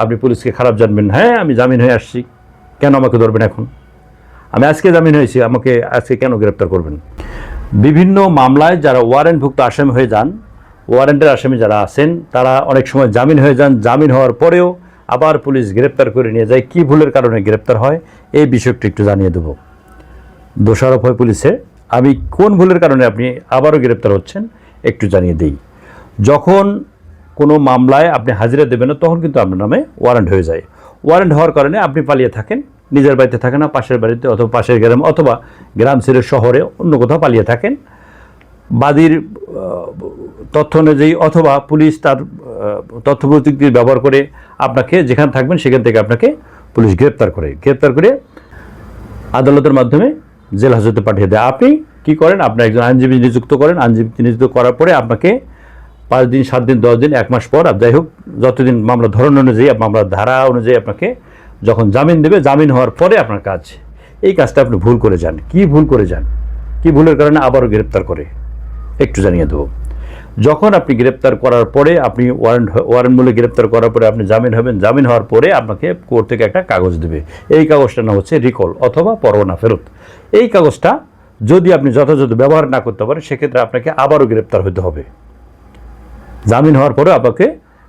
আপনি পুলিশকে খারাপ জানবেন। হ্যাঁ, আমি জামিন হয়ে আসছি, কেন আমাকে ধরবেন এখন? আমি আজকে জামিন হয়েছি, আমাকে আজকে কেন গ্রেপ্তার করবেন? বিভিন্ন মামলায় যারা ওয়ারেন্টভুক্ত আসামি হয়ে যান, ওয়ারেন্টের আসামি যারা আছেন, তারা অনেক সময় জামিন হয়ে যান। জামিন হওয়ার পরেও আবার পুলিশ গ্রেপ্তার করে নিয়ে যায়। কী ভুলের কারণে গ্রেপ্তার হয় এই বিষয়টি একটু জানিয়ে দেব। দোষারোপ হয় পুলিশে, আমি কোন ভুলের কারণে আপনি আবারও গ্রেপ্তার হচ্ছেন একটু জানিয়ে দিই। যখন কোনো মামলায় আপনি হাজিরা দেবেন না, তখন কিন্তু আপনার নামে ওয়ারেন্ট হয়ে যায়। ওয়ারেন্ট হওয়ার কারণে আপনি পালিয়ে থাকেন, নিজের বাড়িতে থাকেন না, পাশের বাড়িতে অথবা পাশের গ্রাম অথবা গ্রাম ছেড়ে শহরে অন্য কোথাও পালিয়ে থাকেন। বাদীর তথ্য অনুযায়ী অথবা পুলিশ তার তথ্য প্রযুক্তি ব্যবহার করে আপনাকে যেখানে থাকবেন সেখান থেকে আপনাকে পুলিশ গ্রেপ্তার করে আদালতের মাধ্যমে জেল হাজতে পাঠিয়ে দেয়। আপনি কি করেন? আপনি একজন আইনজীবী নিযুক্ত করেন। আইনজীবী নিযুক্ত করার পরে আপনাকে 5 দিন, 7 দিন, 10 দিন, 1 মাস পর, যাই হোক যতদিন মামলা ধরন অনুযায়ী, মামলার ধারা অনুযায়ী আপনাকে যখন জামিন দেবে, জামিন হওয়ার পরে আপনার কাজ, এই কাজটা আপনি ভুল করে যান। কি ভুল করে যান? কি ভুলের কারণে আবারও গ্রেপ্তার করে একটু জানিয়ে দেবো। যখন আপনি গ্রেপ্তার করার পরে, আপনি ওয়ারেন্ট মূলে গ্রেপ্তার করার পরে আপনি জামিন হবেন। জামিন হওয়ার পরে আপনাকে কোর্ট থেকে একটা কাগজ দেবে। এই কাগজটার নাম হচ্ছে রিকল অথবা পরোয়ানা ফেরত। এই কাগজটা যদি আপনি যথাযথ ব্যবহার না করতে পারেন, সেক্ষেত্রে আপনাকে আবারও গ্রেপ্তার হতে হবে। জামিন হওয়ার পরে আপনাকে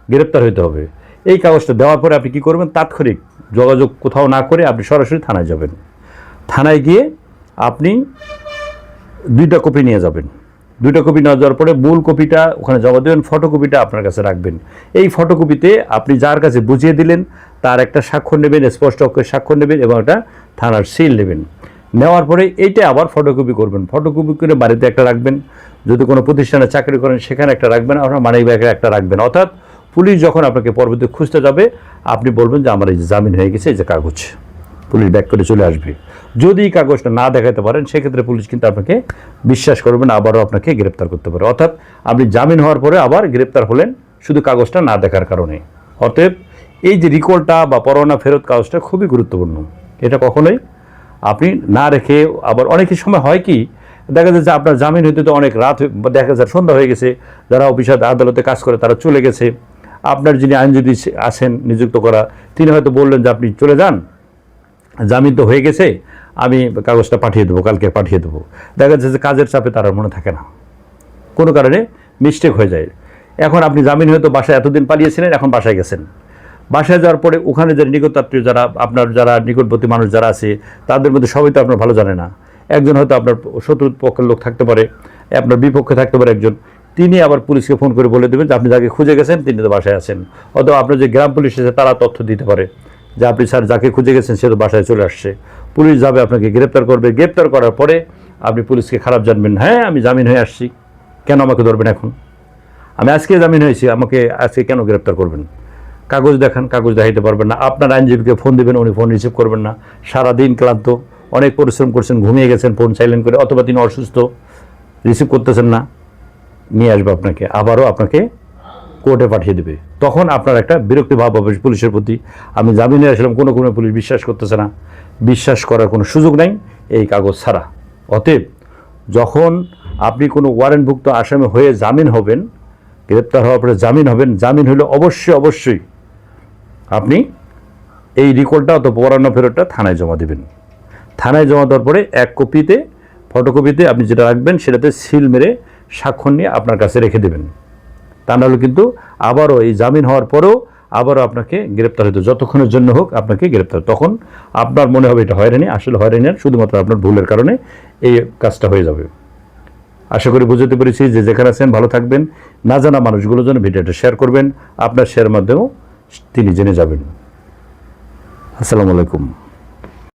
গ্রেপ্তার হতে হবে। এই কাগজটা দেওয়ার পরে আপনি কী করবেন? তাৎক্ষণিক যোগাযোগ কোথাও না করে আপনি সরাসরি থানায় যাবেন। থানায় গিয়ে আপনি 2টা কপি নিয়ে যাবেন। 2টা কপি নেওয়া যাওয়ার পরে মূল কপিটা ওখানে জমা দেবেন, ফটোকপিটা আপনার কাছে রাখবেন। এই ফটোকপিতে আপনি যার কাছে বুঝিয়ে দিলেন তার একটা স্বাক্ষর নেবেন, স্পষ্ট অক্ষরে স্বাক্ষর নেবেন এবং একটা থানার সিল নেবেন। নেওয়ার পরে এইটা আবার ফটোকপি করবেন। ফটোকপি করে বাড়িতে একটা রাখবেন। যদি কোনো প্রতিষ্ঠানে চাকরি করেন সেখানে একটা রাখবেন, আপনার মানি ব্যাগে একটা রাখবেন। অর্থাৎ পুলিশ যখন আপনাকে পরবর্তী খুঁজতে যাবে, আপনি বলবেন যে আমার এই যে জামিন হয়ে গেছে, এই যে কাগজ, পুলিশ ব্যাক করে চলে আসবে। যদি এই কাগজটা না দেখাতে পারেন, সেক্ষেত্রে পুলিশ কিন্তু আপনাকে বিশ্বাস করবে না, আবারও আপনাকে গ্রেপ্তার করতে পারে। অর্থাৎ আপনি জামিন হওয়ার পরে আবার গ্রেপ্তার হলেন শুধু কাগজটা না দেখার কারণে। অতএব এই যে রিকলটা বা পরোয়ানা ফেরত কাগজটা খুবই গুরুত্বপূর্ণ। এটা কখনোই আপনি না রেখে, আবার অনেকের সময় হয় কি, দেখা যায় যে আপনার জামিন হইতে তো অনেক রাত, দেখা যায় সন্ধ্যা হয়ে গেছে, যারা অফিসে আদালতে কাজ করে তারা চলে গেছে। আপনার যিনি আইনজীবী আছেন নিযুক্ত করা, তিনি হয়তো বললেন যে আপনি চলে যান, জামিন তো হয়ে গেছে, আমি কাগজটা পাঠিয়ে দেবো, কালকে পাঠিয়ে দেবো। দেখা যাচ্ছে যে কাজের চাপে তার মনে থাকে না, কোনো কারণে মিস্টেক হয়ে যায়। এখন আপনি জামিন হয়তো বাসায় এতদিন পালিয়েছিলেন, এখন বাসায় গেছেন। বাসায় যাওয়ার পরে ওখানে যে নিকটাত্মীয় যারা, আপনার যারা নিকটবর্তী মানুষ যারা আছে, তাদের মধ্যে সবাই তো আপনার ভালো জানে না। একজন হয়তো আপনার শত্রু পক্ষের লোক থাকতে পারে, আপনার বিপক্ষে থাকতে পারে একজন, তিনি আবার পুলিশকে ফোন করে বলে দেবেন যে আপনি যাকে খুঁজে গেছেন তিনি তো বাসায় আছেন। অথবা আপনার যে গ্রাম পুলিশ আছে তারা তথ্য দিতে পারে যে আপনি স্যার যাকে খুঁজে গেছেন সে তো বাসায় চলে আসছে। পুলিশ যাবে, আপনাকে গ্রেপ্তার করবে। গ্রেপ্তার করার পরে আপনি পুলিশকে খারাপ জানবেন। হ্যাঁ, আমি জামিন হয়ে আসছি, কেন আমাকে ধরবেন এখন? আমি আজকে জামিন হয়েছি, আমাকে আজকে কেন গ্রেপ্তার করবেন? কাগজ দেখান, কাগজ দেখাইতে পারবেন না। আপনার আইনজীবীকে ফোন দেবেন, উনি ফোন রিসিভ করবেন না। সারাদিন ক্লান্ত, অনেক পরিশ্রম করছেন, ঘুমিয়ে গেছেন ফোন সাইলেন্ট করে, অথবা তিনি অসুস্থ, রিসিভ করতেছেন না। নিয়ে আসবে আপনাকে, আবারও আপনাকে কোর্টে পাঠিয়ে দেবে। তখন আপনার একটা বিরক্তি ভাব হবে পুলিশের প্রতি। আমি জামিনে আসলাম, কোনো পুলিশ বিশ্বাস করতেছে না। বিশ্বাস করার কোনো সুযোগ নাই এই কাগজ ছাড়া। অতএব যখন আপনি কোনো ওয়ারেন্টভুক্ত আসামি হয়ে জামিন হবেন, গ্রেপ্তার হওয়ার পরে জামিন হবেন, জামিন হলে অবশ্যই আপনি এই রিকলটা অথবা পরোয়ানা ফেরতটা থানায় জমা দেবেন। থানায় জমা দেওয়ার পরে এক কপিতে, ফটোকপিতে আপনি যেটা রাখবেন সেটাতে সিল মেরে স্বাক্ষর নিয়ে আপনার কাছে রেখে দেবেন। তা নাহলে কিন্তু আবারও এই জামিন হওয়ার পরেও আবারও আপনাকে গ্রেপ্তার হতে, যতক্ষণের জন্য হোক আপনাকে গ্রেপ্তার, তখন আপনার মনে হবে এটা হয়রানি, আসলে হয়রানি আর শুধুমাত্র আপনার ভুলের কারণে এই কাজটা হয়ে যাবে। আশা করি বুঝতে পেরেছি। যে যেখানে আছেন ভালো থাকবেন। না জানা মানুষগুলোর জন্য ভিডিওটা শেয়ার করবেন, আপনার শেয়ার মাধ্যমেও তিনি জেনে যাবেন। আসসালামু আলাইকুম।